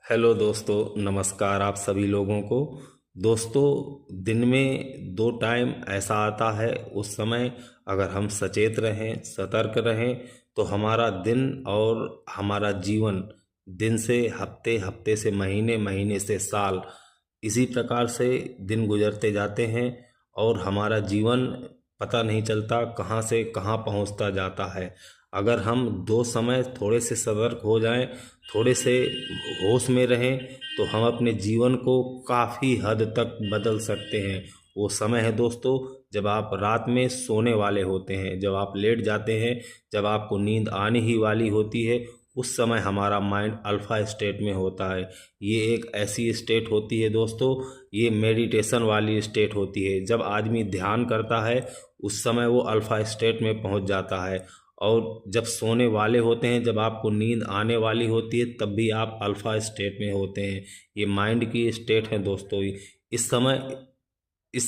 Hello दोस्तों, नमस्कार आप सभी लोगों को। दोस्तों, दिन में दो टाइम ऐसा आता है, उस समय अगर हम सचेत रहें, सतर्क रहें, तो हमारा दिन और हमारा जीवन दिन से हफ्ते, हफ्ते से महीने, महीने से साल, इसी प्रकार से दिन गुजरते जाते हैं और हमारा जीवन पता नहीं चलता कहाँ से कहाँ पहुँचता जाता है। अगर हम दो समय थोड़े से सतर्क हो जाएं, थोड़े से होश में रहें, तो हम अपने जीवन को काफ़ी हद तक बदल सकते हैं। वो समय है दोस्तों, जब आप रात में सोने वाले होते हैं, जब आप लेट जाते हैं, जब आपको नींद आने ही वाली होती है, उस समय हमारा माइंड अल्फा स्टेट में होता है। ये एक ऐसी स्टेट होती है दोस्तों, ये मेडिटेशन वाली स्टेट होती है। जब आदमी ध्यान करता है, उस समय वो अल्फा स्टेट में पहुंच जाता है। और जब सोने वाले होते हैं, जब आपको नींद आने वाली होती है, तब भी आप अल्फा स्टेट में होते हैं। ये माइंड की स्टेट है दोस्तों। इस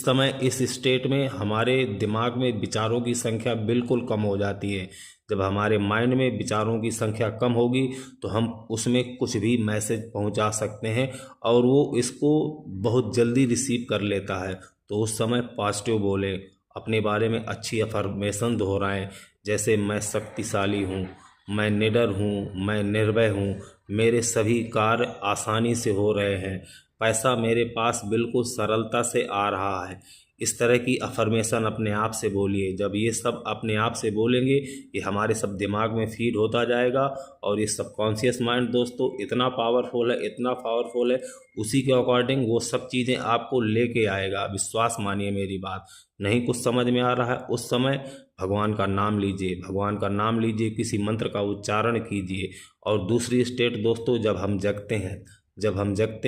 समय इस स्टेट में हमारे दिमाग में विचारों की संख्या बिल्कुल कम हो जाती है। जब हमारे माइंड में विचारों की संख्या कम होगी, तो हम उसमें कुछ भी मैसेज पहुंचा सकते हैं और वो इसको बहुत जल्दी रिसीव कर लेता है। तो उस समय पॉजिटिव बोलें, अपने बारे में अच्छी अफर्मेशन दोहराएं, जैसे मैं शक्तिशाली हूँ, मैं निडर हूँ, मैं निर्भय हूँ, मेरे सभी कार्य आसानी से हो रहे हैं, पैसा मेरे पास बिल्कुल सरलता से आ रहा है। इस तरह की अफर्मेशन अपने आप से बोलिए। जब ये सब अपने आप से बोलेंगे, ये हमारे सब दिमाग में फीड होता जाएगा। और ये सबकॉन्शियस माइंड दोस्तों इतना पावरफुल है, इतना पावरफुल है, उसी के अकॉर्डिंग वो सब चीज़ें आपको लेके आएगा। विश्वास मानिए मेरी बात। नहीं कुछ समझ में आ रहा है, उस समय भगवान का नाम लीजिए, भगवान का नाम लीजिए, किसी मंत्र का उच्चारण कीजिए। और दूसरी स्टेट दोस्तों, जब हम जगते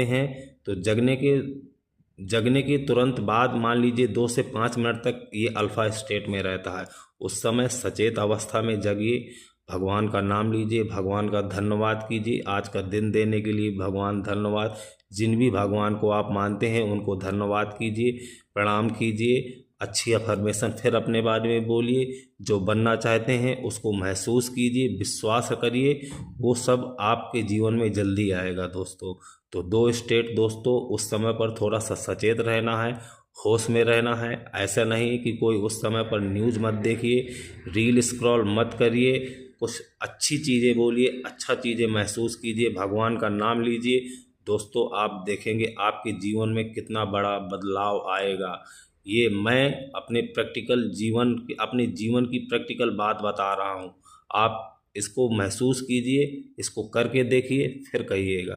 हैं, तो जगने के तुरंत बाद मान लीजिए 2 से 5 मिनट तक ये अल्फा स्टेट में रहता है। उस समय सचेत अवस्था में जगिए, भगवान का नाम लीजिए, भगवान का धन्यवाद कीजिए। आज का दिन देने के लिए भगवान धन्यवाद। जिन भी भगवान को आप मानते हैं उनको धन्यवाद कीजिए, प्रणाम कीजिए। अच्छी अफर्मेशन फिर अपने बारे में बोलिए। जो बनना चाहते हैं उसको महसूस कीजिए, विश्वास करिए, वो सब आपके जीवन में जल्दी आएगा दोस्तों। तो दो स्टेट दोस्तों, उस समय पर थोड़ा सा सचेत रहना है, होश में रहना है। ऐसा नहीं कि कोई उस समय पर न्यूज़ मत देखिए, रील स्क्रॉल मत करिए, कुछ अच्छी चीज़ें बोलिए, अच्छा चीज़ें महसूस कीजिए, भगवान का नाम लीजिए। दोस्तों आप देखेंगे आपके जीवन में कितना बड़ा बदलाव आएगा। ये मैं अपने जीवन की प्रैक्टिकल बात बता रहा हूँ। आप इसको महसूस कीजिए, इसको करके देखिए, फिर कहिएगा।